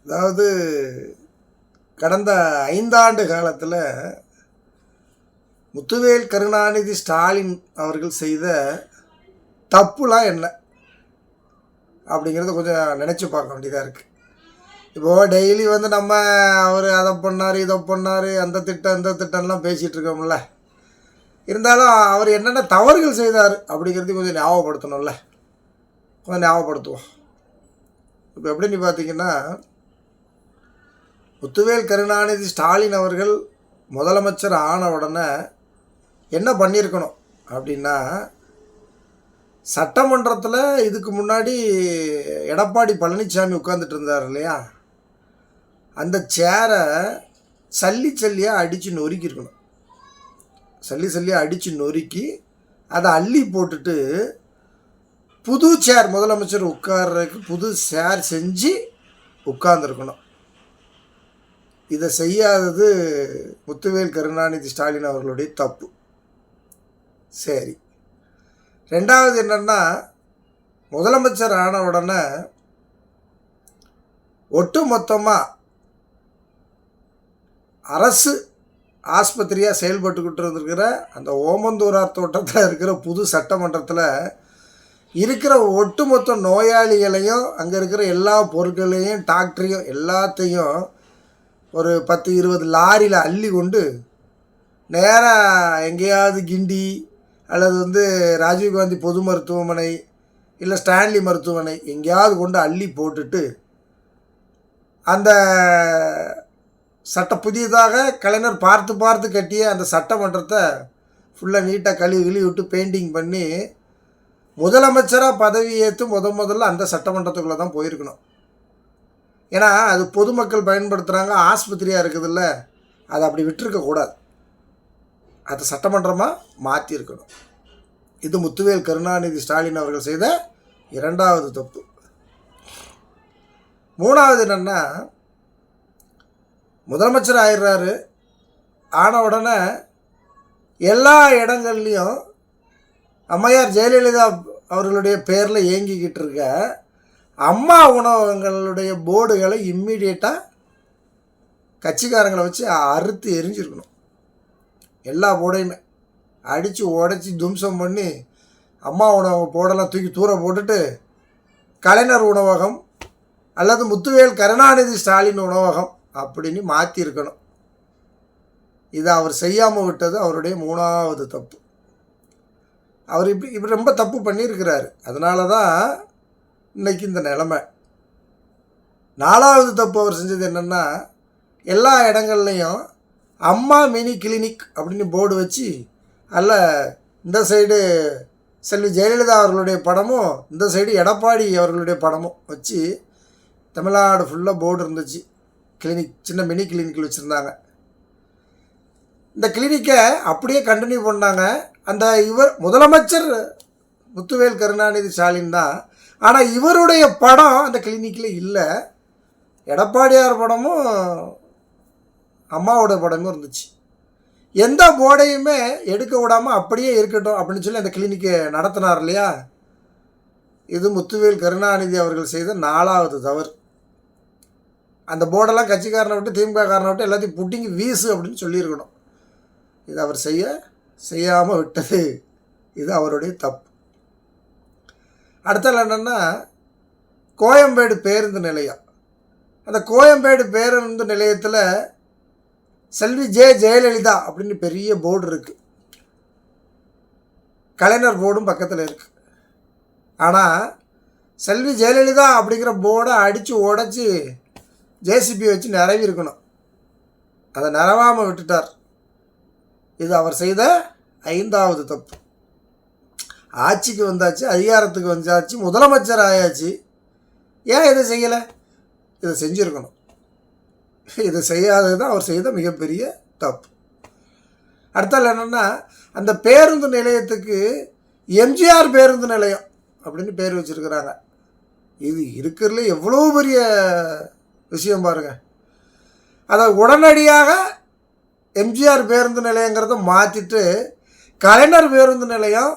அதாவது கடந்த 5 ஆண்டு காலத்தில் முத்துவேல் கருணாநிதி ஸ்டாலின் அவர்கள் செய்த தப்புலாம் என்ன அப்படிங்கிறத கொஞ்சம் நினச்சி பார்க்க வேண்டியதாக இருக்குது. இப்போது டெய்லி நம்ம அவர் அதை பண்ணார் இதை பண்ணார் அந்த திட்டம் இந்த திட்டம்லாம் பேசிகிட்டு இருக்கோம்ல. இருந்தாலும் அவர் என்னென்ன தவறுகள் செய்தார் அப்படிங்கிறதையும் கொஞ்சம் ஞாபகப்படுத்தணும்ல. கொஞ்சம் ஞாபகப்படுத்துவோம். இப்போ எப்படின்னு பார்த்தீங்கன்னா, முத்துவேல் கருணாநிதி ஸ்டாலின் அவர்கள் முதலமைச்சர் ஆன உடனே என்ன பண்ணியிருக்கணும் அப்படின்னா, சட்டமன்றத்தில் இதுக்கு முன்னாடி எடப்பாடி பழனிசாமி உட்காந்துட்டு இருந்தார் இல்லையா, அந்த சேரை சல்லியாக அடித்து நொறுக்கியிருக்கணும். சல்லியாக அடித்து நொறுக்கி அதை அள்ளி போட்டுட்டு புது சேர், முதலமைச்சர் உட்கார்றதுக்கு புது சேர் செஞ்சு உட்கார்ந்துருக்கணும். இதை செய்யாதது முத்துவேல் கருணாநிதி ஸ்டாலின் அவர்களுடைய தப்பு. சரி, ரெண்டாவது என்னென்னா, முதலமைச்சர் ஆன உடனே ஒட்டு மொத்தமாக அரசு ஆஸ்பத்திரியாக செயல்பட்டுக்கிட்டு இருந்திருக்கிற அந்த ஓமந்தூரார் தோட்டத்தில் இருக்கிற புது சட்டமன்றத்தில் இருக்கிற ஒட்டுமொத்த நோயாளிகளையும் அங்கே இருக்கிற எல்லா பொருட்களையும் டாக்டரையும் எல்லாத்தையும் ஒரு 10-20 லாரியில் அள்ளி கொண்டு நேராக எங்கேயாவது கிண்டி அல்லது ராஜீவ்காந்தி பொது மருத்துவமனை இல்லை ஸ்டான்லி மருத்துவமனை எங்கேயாவது கொண்டு அள்ளி போட்டுட்டு அந்த புதியதாக கலைஞர் பார்த்து கட்டிய அந்த சட்டமன்றத்தை ஃபுல்லாக நீட்டாக கழுவி விட்டு பெயிண்டிங் பண்ணி முதலமைச்சராக பதவி ஏற்று முதல்ல அந்த சட்டமன்றத்துக்குள்ளே தான் போயிருக்கணும். ஏன்னா அது பொதுமக்கள் பயன்படுத்துகிறாங்க, ஆஸ்பத்திரியாக இருக்குதுல்ல, அதை அப்படி விட்டுருக்கக்கூடாது. அதை சட்டமன்றமாக மாற்றிருக்கணும். இது முத்துவேல் கருணாநிதி ஸ்டாலின் அவர்கள் செய்த இரண்டாவது தப்பு. மூணாவது என்னென்னா, முதலமைச்சர் ஆயிடுறாரு. ஆன உடனே எல்லா இடங்கள்லையும் அம்மையார் ஜெயலலிதா அவர்களுடைய பேரில் இயங்கிக்கிட்டு இருக்க அம்மா உணவகங்களுடைய போர்டுகளை இம்மிடியேட்டாக கட்சிக்காரங்களை வச்சு அறுத்து எரிஞ்சிருக்கணும். எல்லா போர்டையுமே அடித்து உடச்சி தும்சம் பண்ணி அம்மா உணவகம் போர்டெல்லாம் தூக்கி தூர போட்டுட்டு கலைஞர் உணவகம் அல்லது முத்துவேல் கருணாநிதி ஸ்டாலின் உணவகம் அப்படின்னு மாற்றிருக்கணும். இதை அவர் செய்யாமல் விட்டது அவருடைய மூணாவது தப்பு. அவர் இப்படி ரொம்ப தப்பு பண்ணியிருக்கிறாரு. அதனால தான் இன்றைக்கி இந்த நிலைமை. நாலாவது தப்பு அவர் செஞ்சது என்னென்னா, எல்லா இடங்கள்லையும் அம்மா மினி கிளினிக் அப்படின்னு போர்டு வச்சு அதில் இந்த சைடு செல்வி ஜெயலலிதா அவர்களுடைய படமும் இந்த சைடு எடப்பாடி அவர்களுடைய படமும் வச்சு தமிழ்நாடு ஃபுல்லாக போர்டு இருந்துச்சு. கிளினிக், சின்ன மினி கிளினிக்கில் வச்சுருந்தாங்க. இந்த கிளினிக்கை அப்படியே கண்டினியூ பண்ணாங்க. அந்த முதலமைச்சர் முத்துவேல் கருணாநிதி ஸ்டாலின் தான். ஆனால் இவருடைய படம் அந்த கிளினிக்கில் இல்லை. எடப்பாடியார் படமும் அம்மாவோட படமும் இருந்துச்சு. எந்த போர்டையுமே எடுக்க விடாமல் அப்படியே இருக்கட்டும் அப்படின்னு சொல்லி அந்த கிளினிக்கை நடத்தினார் இல்லையா. இது முத்துவேல் கருணாநிதி அவர்கள் செய்த நாலாவது தவறு. அந்த போர்டெல்லாம் கட்சிக்காரனை விட்டு திமுக காரனை விட்டு எல்லாத்தையும் புட்டிங்கி வீசு அப்படின்னு சொல்லியிருக்கணும். இது அவர் செய்யாமல் விட்டது. இது அவருடைய தப்பு. அடுத்தது என்னென்னா, கோயம்பேடு பேருந்து நிலையம். அந்த கோயம்பேடு பேருந்து நிலையத்தில் செல்வி ஜெயலலிதா அப்படின்னு பெரிய போர்டு இருக்குது. கலைஞர் போர்டும் பக்கத்தில் இருக்குது. ஆனால் செல்வி ஜெயலலிதா அப்படிங்கிற போர்டை அடித்து உடச்சி ஜேசிபி வச்சு நிறவி இருக்கணும். அதை நிறவாமல் விட்டுட்டார். இது அவர் செய்த 5வது தப்பு. ஆட்சிக்கு வந்தாச்சு, அதிகாரத்துக்கு வந்தாச்சு, முதலமைச்சர் ஆயாச்சு, ஏன் இதை செய்யலை? இதை செஞ்சுருக்கணும். இதை செய்யாதது தான் அவர் செய்த மிகப்பெரிய தப்பு. அடுத்தால் என்னென்னா, அந்த பேருந்து நிலையத்துக்கு எம்ஜிஆர் பேருந்து நிலையம் அப்படின்னு பேர் வச்சுருக்கிறாங்க. இது இருக்கிறதுல எவ்வளோ பெரிய விஷயம் பாருங்கள். அதை உடனடியாக எம்ஜிஆர் பேருந்து நிலையங்கிறத மாற்றிட்டு கலைஞர் பேருந்து நிலையம்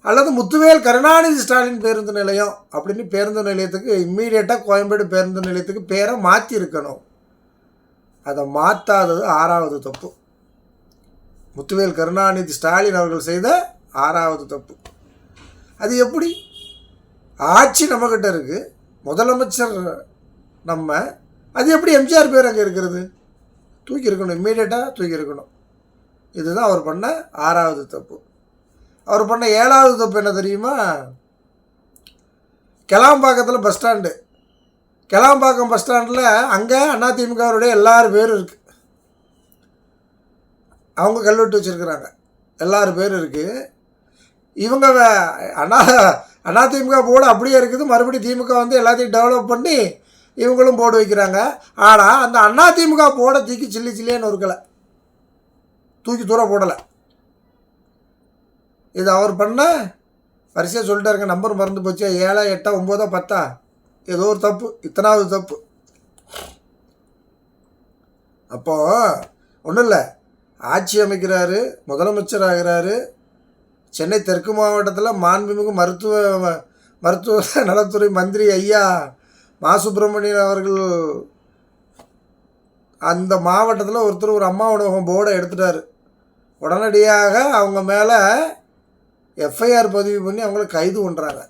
அல்லது முத்துவேல் கருணாநிதி ஸ்டாலின் பேருந்து நிலையம் அப்படின்னு பேருந்து நிலையத்துக்கு இம்மீடியட்டாக கோயம்பேடு பேருந்து நிலையத்துக்கு பேரை மாற்றிருக்கணும். அதை மாற்றாதது 6வது தப்பு. முத்துவேல் கருணாநிதி ஸ்டாலின் அவர்கள் செய்த 6வது தப்பு. அது எப்படி? ஆட்சி நம்மக்கிட்ட இருக்குது, முதலமைச்சர் நம்ம, அது எப்படி எம்ஜிஆர் பேர் அங்கே இருக்கிறது? தூக்கி இருக்கணும், இம்மீடியட்டாக தூக்கி இருக்கணும். இதுதான் அவர் பண்ண 6வது தப்பு. அவர் பண்ண 7வது தப்பு என்ன தெரியுமா? கெளாம்பாக்கத்தில் பஸ் ஸ்டாண்டு, கெளாம்பாக்கம் பஸ் ஸ்டாண்டில் அங்கே அதிமுகவுடைய எல்லாரும் பேரும் இருக்குது. அவங்க கல்வெட்டு வச்சுருக்குறாங்க, எல்லாரும் பேர் இருக்குது. இவங்க அதிமுக போர்டு அப்படியே இருக்குது, மறுபடியும் திமுக வந்து எல்லாத்தையும் டெவலப் பண்ணி இவங்களும் போர்டு வைக்கிறாங்க. ஆனால் அந்த அதிமுக போர்டை தூக்கி சில்லின்னு ஒருக்கலை, தூக்கி தூர போடலை. இது அவர் பண்ண வரிசையாக சொல்லிட்டாருங்க, நம்பர் மறந்து போச்சு, 7, 8, 9, 10 ஏதோ ஒரு தப்பு, இத்தனாவது தப்பு. அப்போது ஒன்றும் இல்லை, ஆட்சி அமைக்கிறாரு, முதலமைச்சர் ஆகிறாரு. சென்னை தெற்கு மாவட்டத்தில் மாண்புமிகு மருத்துவ நலத்துறை மந்திரி ஐயா மா சுப்பிரமணியன் அவர்கள் அந்த மாவட்டத்தில் ஒருத்தர் ஒரு அம்மா உணவகம் போர்டை எடுத்துட்டார். உடனடியாக அவங்க மேலே எஃப்ஐஆர் பதிவு பண்ணி அவங்கள கைது பண்ணுறாங்க.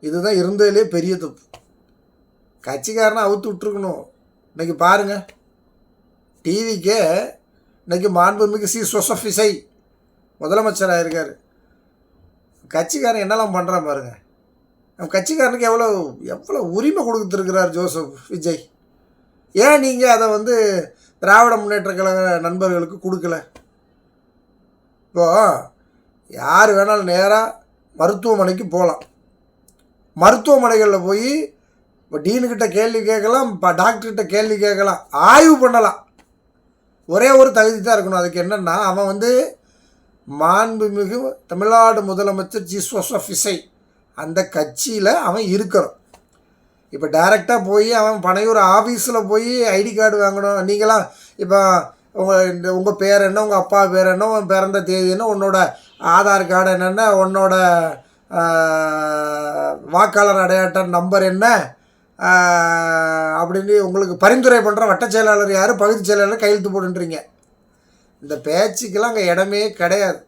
இதுதான் இருந்ததுலேயே பெரிய தப்பு. கட்சிக்காரனை அவுத்து விட்டுருக்கணும். இன்றைக்கி பாருங்கள், டிவிக்கே இன்றைக்கி மாண்புமிகு சி சொசஃபிசை முதலமைச்சராக இருக்கார். கட்சிக்காரன் என்னெல்லாம் பண்ணுறான் பாருங்கள். நம்ம கட்சிக்காரனுக்கு எவ்வளோ உரிமை கொடுத்துருக்கிறார் ஜோசப் விஜய். ஏன் நீங்கள் அதை வந்து திராவிட முன்னேற்ற கழக நண்பர்களுக்கு கொடுக்கல? இப்போது யார் வேணாலும் நேராக மருத்துவமனைக்கு போகலாம். மருத்துவமனைகளில் போய் இப்போ டீனுக்கிட்ட கேள்வி கேட்கலாம், இப்போ டாக்டர்கிட்ட கேள்வி கேட்கலாம், ஆய்வு பண்ணலாம். ஒரே ஒரு தகுதி தான் இருக்கணும். அதுக்கு என்னென்னா, அவன் வந்து மாண்புமிகு தமிழ்நாடு முதலமைச்சர் ஜி சொசஃபிசை அந்த கட்சியில் அவன் இருக்கணும். இப்போ டைரெக்டாக போய் அவன் பனையூர் ஆஃபீஸில் போய் ஐடி கார்டு வாங்கணும். நீங்களாம் இப்போ உங்கள் பேர் என்ன, உங்கள் அப்பா பேர் என்ன, உன் பிறந்த தேதி என்ன, உன்னோட ஆதார் கார்டு என்னென்ன, உன்னோட வாக்காளர் அடையாட்ட நம்பர் என்ன அப்படின்னு உங்களுக்கு பரிந்துரை பண்ணுற வட்டச் செயலாளர் யார், பகுதி செயலாளர் கையெழுத்து போட்டுன்றீங்க. இந்த பேச்சுக்கெல்லாம் அங்கே இடமே கிடையாது.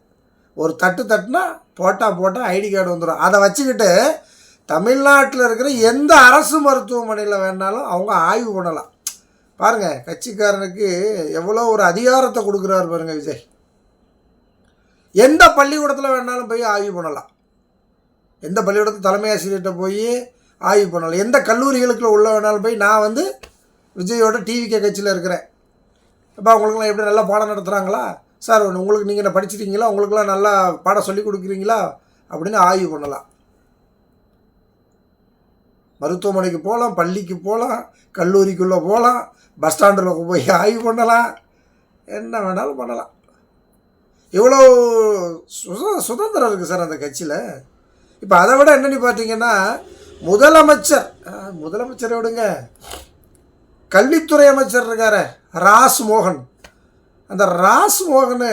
ஒரு தட்டுனா போட்டால் ஐடி கார்டு வந்துடும். அதை வச்சுக்கிட்டு தமிழ்நாட்டில் இருக்கிற எந்த அரசு மருத்துவமனையில் வேணாலும் அவங்க ஆய்வு பண்ணலாம். பாருங்கள், கட்சிக்காரனுக்கு எவ்வளோ ஒரு அதிகாரத்தை கொடுக்குறாரு பாருங்கள் விஜய். எந்த பள்ளிக்கூடத்தில் வேணாலும் போய் ஆய்வு பண்ணலாம், எந்த பள்ளிக்கூடத்தில் தலைமை ஆசிரியர்கிட்ட போய் ஆய்வு பண்ணலாம், எந்த கல்லூரிகளுக்குள்ள உள்ள வேணாலும் போய். நான் வந்து விஜயோட டிவிகே கட்சியில் இருக்கிறேன். இப்போ அவங்களுக்குலாம் எப்படி நல்லா பாடம் நடத்துகிறாங்களா சார், உங்களுக்கு நீங்கள் என்ன படிச்சிருக்கீங்களா, உங்களுக்குலாம் நல்லா பாடம் சொல்லி கொடுக்குறீங்களா அப்படின்னு ஆய்வு பண்ணலாம். மருத்துவமனைக்கு போகலாம், பள்ளிக்கு போகலாம், கல்லூரிக்குள்ளே போகலாம், பஸ் ஸ்டாண்டில் போய் ஆய்வு பண்ணலாம், என்ன வேணாலும் பண்ணலாம். இவ்வளோ சுதந்திரம் இருக்குது சார் அந்த கட்சியில். இப்போ அதை விட என்னென்னு பார்த்தீங்கன்னா, முதலமைச்சரை விடுங்க, கல்வித்துறை அமைச்சர் இருக்கார ராஜ்மோகன். அந்த ராஜ்மோகன்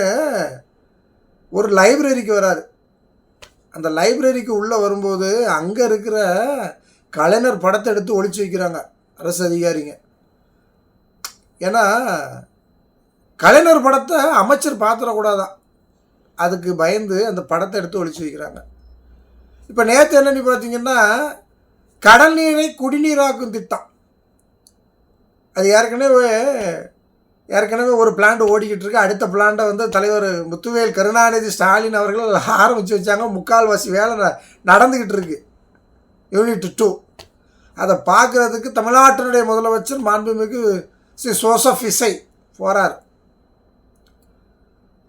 ஒரு லைப்ரரிக்கு வராரு. அந்த லைப்ரரிக்கு உள்ளே வரும்போது அங்கே இருக்கிற கலைஞர் படத்தை எடுத்து ஒளிச்சு வைக்கிறாங்க அரசு அதிகாரிங்க. ஏன்னா கலைஞர் படத்தை அமைச்சர் பார்த்துடக்கூடாதான், அதுக்கு பயந்து அந்த படத்தை எடுத்து ஒளிச்சு வைக்கிறாங்க. இப்போ நேற்று என்னன்னு பார்த்தீங்கன்னா, கடல் நீரை குடிநீராக்கும் திட்டம், அது ஏற்கனவே ஒரு பிளான்ட் ஓடிக்கிட்டு இருக்கு. அடுத்த பிளான்ட்டை வந்து தலைவர் முத்துவேல் கருணாநிதி ஸ்டாலின் அவர்கள் ஆரம்பித்து வச்சாங்க. முக்கால்வாசி வேலை நடந்துக்கிட்டு இருக்கு. யூனிட் 2 அதை பார்க்குறதுக்கு தமிழ்நாட்டினுடைய முதலமைச்சர் மாண்புமிகு ஸ்ரீ சொசஃபிசை போகிறார்.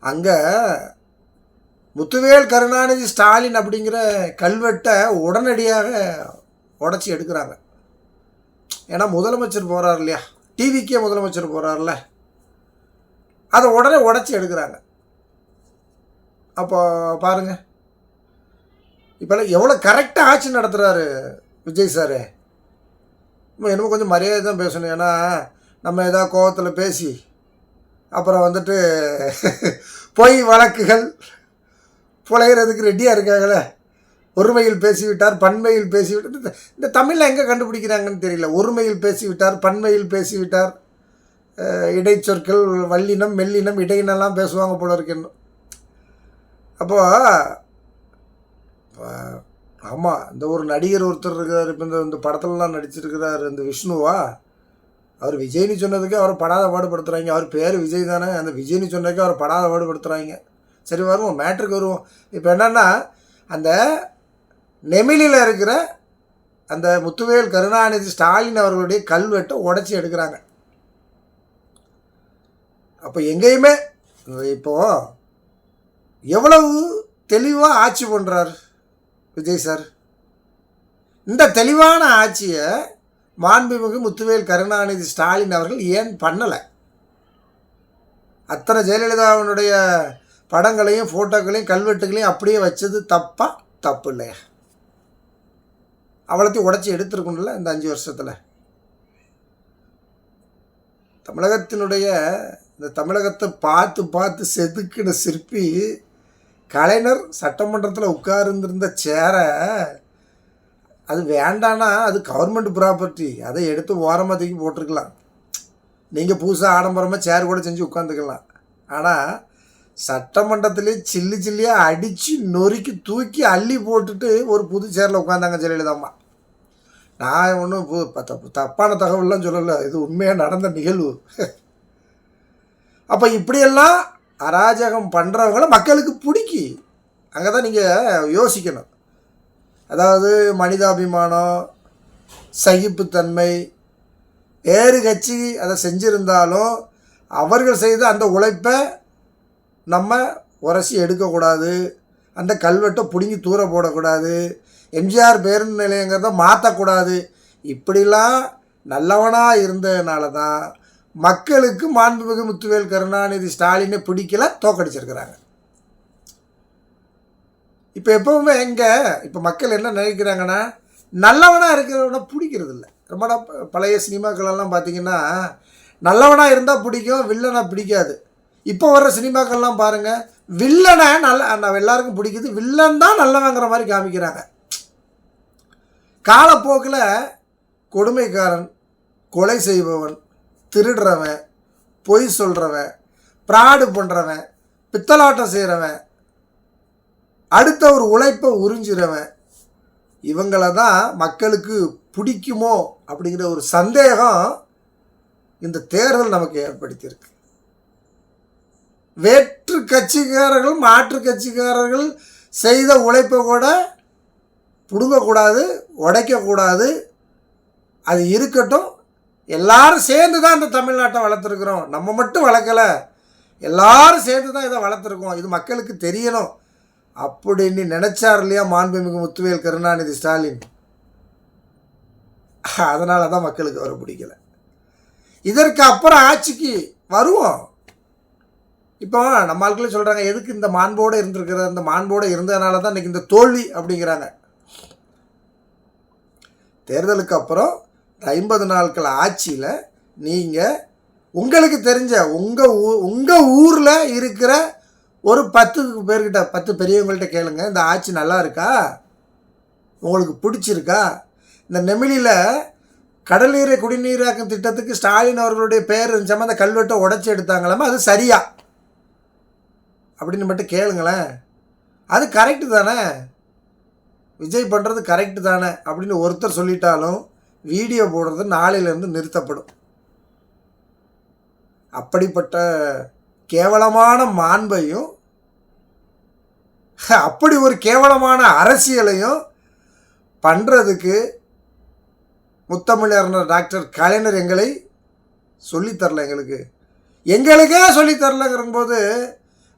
அங்கே முத்துவேல் கருணாநிதி ஸ்டாலின் அப்படிங்கிற கல்வெட்டை உடனடியாக உடச்சி எடுக்கிறாங்க. ஏன்னா முதலமைச்சர் போகிறார் இல்லையா, டிவிக்கே முதலமைச்சர் போகிறார்ல, அதை உடனே உடச்சி எடுக்கிறாங்க. அப்போ பாருங்கள், இப்போல்லாம் எவ்வளோ கரெக்டாக ஆட்சி நடத்துகிறாரு விஜய் சார். என்னமோ கொஞ்சம் மரியாதை தான் பேசணும். ஏன்னா நம்ம ஏதாவது கோவத்தில் பேசி அப்புறம் வந்துட்டு பொய் வழக்குகள் புலைகிறதுக்கு ரெடியாக இருக்காங்களே. ஒருமையில் பேசிவிட்டார், பன்மையில் பேசிவிட்டார். இந்த தமிழில் எங்கே கண்டுபிடிக்கிறாங்கன்னு தெரியல. ஒருமையில் பேசிவிட்டார், பன்மையில் பேசிவிட்டார், இடைச்சொற்கள், வல்லினம், மெல்லினம், இடையினெல்லாம் பேசுவாங்க போல இருக்குன்னு. அப்போது ஆமாம், இந்த ஒரு நடிகர் ஒருத்தர் இருக்கிறார், இப்போ இந்த படத்துலலாம் நடிச்சிருக்கிறார், இந்த விஷ்ணுவா. அவர் விஜய்னு சொன்னதுக்கு அவரை படாத பாடுபடுத்துகிறாங்க. அவர் பேர் விஜய் தானே, அந்த விஜய்னு சொன்னதுக்கு அவரை படாத பாடுபடுத்துகிறாங்க. சரி, வருவோம், மேட்ருக்கு வருவோம். இப்போ என்னென்னா, அந்த நெமிலியில் இருக்கிற அந்த முத்துவேல் கருணாநிதி ஸ்டாலின் அவர்களுடைய கல்வெட்டை உடச்சி எடுக்கிறாங்க. அப்போ எங்கேயுமே இப்போது எவ்வளவு தெளிவாக ஆட்சி பண்ணுறார் விஜய் சார். இந்த தெளிவான ஆட்சியை மாண்புமிகு முத்துவேல் கருணாநிதி ஸ்டாலின் அவர்கள் ஏன் பண்ணலை? அத்தனை ஜெயலலிதாவினுடைய படங்களையும் ஃபோட்டோக்களையும் கல்வெட்டுகளையும் அப்படியே வச்சது தப்பா? தப்பு இல்லையா? அவ்வளோத்தையும் உடச்சி எடுத்துருக்கணும்ல இந்த 5 வருஷத்தில். தமிழகத்தினுடைய இந்த தமிழகத்தை பார்த்து பார்த்து செதுக்கின சிற்பி கலைஞர் சட்டமன்றத்தில் உட்கார்ந்துருந்த சேரை அது வேண்டானா அது கவர்மெண்ட் ப்ராப்பர்ட்டி, அதை எடுத்து ஓரமாக தூக்கி போட்டிருக்கலாம். நீங்கள் புதுசாக ஆடம்பரமாக சேர் கூட செஞ்சு உட்காந்துக்கலாம். ஆனால் சட்டமன்றத்திலே சில்லி சில்லியாக அடித்து நொறுக்கி தூக்கி அள்ளி போட்டுட்டு ஒரு புது சேரில் உட்காந்தாங்க ஜெயலலிதாம்மா. நான் ஒன்றும் தப்பான தகவல்லாம் சொல்லலை, இது உண்மையாக நடந்த நிகழ்வு. அப்போ இப்படியெல்லாம் அராஜகம் பண்ணுறவங்கள மக்களுக்கு பிடிக்கி. அங்கே தான் நீங்கள் யோசிக்கணும். அதாவது மனிதாபிமானம், சகிப்புத்தன்மை, வேறு கட்சி அதை செஞ்சுருந்தாலும் அவர்கள் செய்த அந்த உழைப்பை நம்ம உரசி எடுக்கக்கூடாது, அந்த கல்வெட்டை பிடுங்கி தூர போடக்கூடாது, எம்ஜிஆர் பேருந்து நிலையங்கிறத மாற்றக்கூடாது. இப்படிலாம் நல்லவனாக இருந்ததுனால தான் மக்களுக்கு மாண்புமிகு முத்துவேல் கருணாநிதி ஸ்டாலினை பிடிக்கல, தோக்கடிச்சிருக்கிறாங்க. இப்போ எப்போவுமே இப்போ மக்கள் என்ன நினைக்கிறாங்கன்னா, நல்லவனாக இருக்கிறவனை பிடிக்கிறது இல்லை. ரொம்ப பழைய சினிமாக்களெல்லாம் பார்த்திங்கன்னா நல்லவனாக இருந்தால் பிடிக்கும், வில்லனாக பிடிக்காது. இப்போ வர்ற சினிமாக்கள்லாம் பாருங்கள், வில்லனை எல்லாருக்கும் பிடிக்குது, வில்லன் தான் நல்லவங்கிற மாதிரி காமிக்கிறாங்க. காலப்போக்கில் கொடுமைக்காரன், கொலை செய்பவன், திருடுறவன், பொய் சொல்கிறவன், ப்ராடு பண்ணுறவன், பித்தலாட்டம் செய்கிறவன், அடுத்த ஒரு உழைப்பை உறிஞ்சிறவன், இவங்கள தான் மக்களுக்கு பிடிக்குமோ அப்படிங்கிற ஒரு சந்தேகம் இந்த தேர்தல் நமக்கு ஏற்படுத்தியிருக்கு. வேற்று கட்சிக்காரர்கள், மாற்று கட்சிக்காரர்கள் செய்த உழைப்பை கூட பிடுங்கக்கூடாது, உடைக்கக்கூடாது. அது இருக்கட்டும், எல்லாரும் சேர்ந்து தான் இந்த தமிழ்நாட்டை வளர்த்துருக்குறோம், நம்ம மட்டும் வளர்க்கலை, எல்லாரும் சேர்ந்து தான் இதை வளர்த்துருக்கோம், இது மக்களுக்கு தெரியணும் அப்படின்னு நினச்சார் இல்லையா மாண்புமிகு முத்துவேல் கருணாநிதி ஸ்டாலின். அதனால தான் மக்களுக்கு வர பிடிக்கலை. இதற்கு அப்புறம் ஆட்சிக்கு வருவோம். இப்போ நம்ம ஆட்களே சொல்கிறாங்க, எதுக்கு இந்த மாண்போடு இருந்திருக்கிற, இந்த மாண்போடு இருந்ததுனால தான் இன்றைக்கி இந்த தோல்வி அப்படிங்கிறாங்க. தேர்தலுக்கு அப்புறம் 50 நாட்கள் ஆட்சியில் நீங்கள் உங்களுக்கு தெரிஞ்ச உங்கள் ஊரில் இருக்கிற ஒரு 10 பேர்கிட்ட, 10 பெரியவங்கள்ட்ட கேளுங்க, இந்த ஆட்சி நல்லா இருக்கா, உங்களுக்கு பிடிச்சிருக்கா? இந்த நெமிலியில் கடல் நீரை குடிநீராக்கும் திட்டத்துக்கு ஸ்டாலின் அவர்களுடைய பேர் இருந்துச்சாமல் அந்த கல்வெட்டை உடச்சி எடுத்தாங்களாமா, அது சரியா அப்படின்னு மட்டும் கேளுங்களேன். அது கரெக்டு தானே, விஜய் பண்ணுறது கரெக்டு தானே அப்படின்னு ஒருத்தர் சொல்லிட்டாலும் வீடியோ போடுறது நாளையிலேருந்து நிறுத்தப்படும். அப்படிப்பட்ட கேவலமான மாண்பையும் அப்படி ஒரு கேவலமான அரசியலையும் பண்ணுறதுக்கு முத்தமிழறிஞர் டாக்டர் கலைஞர் எங்களை சொல்லித்தரல. எங்களுக்கே சொல்லித்தரலங்கிறபோது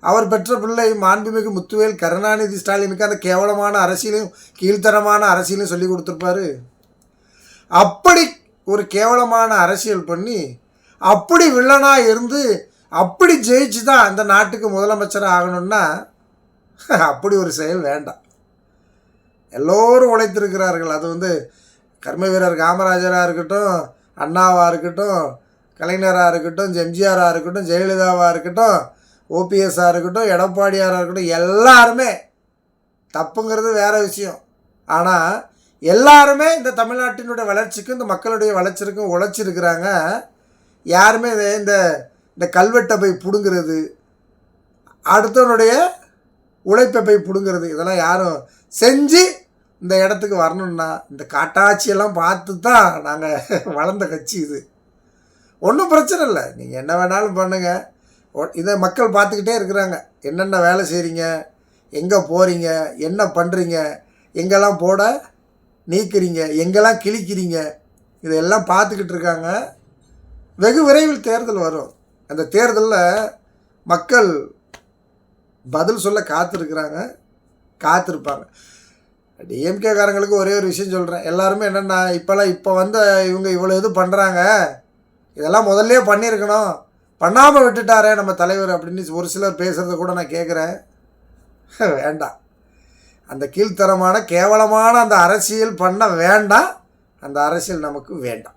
அவர் பெற்ற பிள்ளை மாண்புமிகு முத்துவேல் கருணாநிதி ஸ்டாலினுக்கு அந்த கேவலமான அரசியலையும் கீழ்த்தரமான அரசியலையும் சொல்லி கொடுத்துருப்பாரு. அப்படி ஒரு கேவலமான அரசியல் பண்ணி அப்படி வில்லனாக இருந்து அப்படி ஜெயிச்சு தான் இந்த நாட்டுக்கு முதலமைச்சராக ஆகணும்னா அப்படி ஒரு செயல் வேண்டாம். எல்லோரும் உழைத்திருக்கிறார்கள். அது கர்ம வீரர் காமராஜராக இருக்கட்டும், அண்ணாவாக இருக்கட்டும், கலைஞராக இருக்கட்டும், எம்ஜிஆராக இருக்கட்டும், ஜெயலலிதாவாக இருக்கட்டும், ஓபிஎஸ்ஸாக இருக்கட்டும், எடப்பாடியாராக இருக்கட்டும், எல்லாருமே தப்புங்கிறது வேறு விஷயம். ஆனால் எல்லாருமே இந்த தமிழ்நாட்டினுடைய வளர்ச்சிக்கும் இந்த மக்களுடைய வளர்ச்சிக்கும் உழைச்சிருக்கிறாங்க. யாருமே இந்த இந்த கல்வெட்டை போய் பிடுங்கிறது, அடுத்தவனுடைய உழைப்பை போய் பிடுங்கிறது, இதெல்லாம் யாரும் செஞ்சு இந்த இடத்துக்கு வரணுன்னா இந்த காட்டாட்சியெல்லாம் பார்த்து தான் நாங்கள் வளர்ந்த கட்சி இது. ஒன்றும் பிரச்சனை இல்லை, நீங்கள் என்ன வேணாலும் பண்ணுங்கள். இதை மக்கள் பார்த்துக்கிட்டே இருக்கிறாங்க. என்னென்ன வேலை செய்கிறீங்க, எங்கே போகிறீங்க, என்ன பண்ணுறீங்க, எங்கெல்லாம் போட நீக்கிறீங்க, எங்கெல்லாம் கிழிக்கிறீங்க, இதெல்லாம் பார்த்துக்கிட்டு இருக்காங்க. வெகு விரைவில் தேர்தல் வரும். அந்த தேர்தலில் மக்கள் பதில் சொல்ல காத்திருப்பாங்க. டிஎம்கேக்காரங்களுக்கு ஒரே ஒரு விஷயம் சொல்கிறேன். எல்லாருமே என்னென்னா இப்போ வந்து இவங்க இவ்வளோ இது பண்ணுறாங்க, இதெல்லாம் முதல்ல பண்ணியிருக்கணும், பண்ணாமல் விட்டுட்டாரே நம்ம தலைவர் அப்படின்னு ஒரு சிலர் பேசுகிறத கூட நான் கேட்குறேன். வேண்டாம், அந்த கீழ்த்தரமான கேவலமான அந்த அரசியல் பண்ண வேண்டாம். அந்த அரசியல் நமக்கு வேண்டாம்.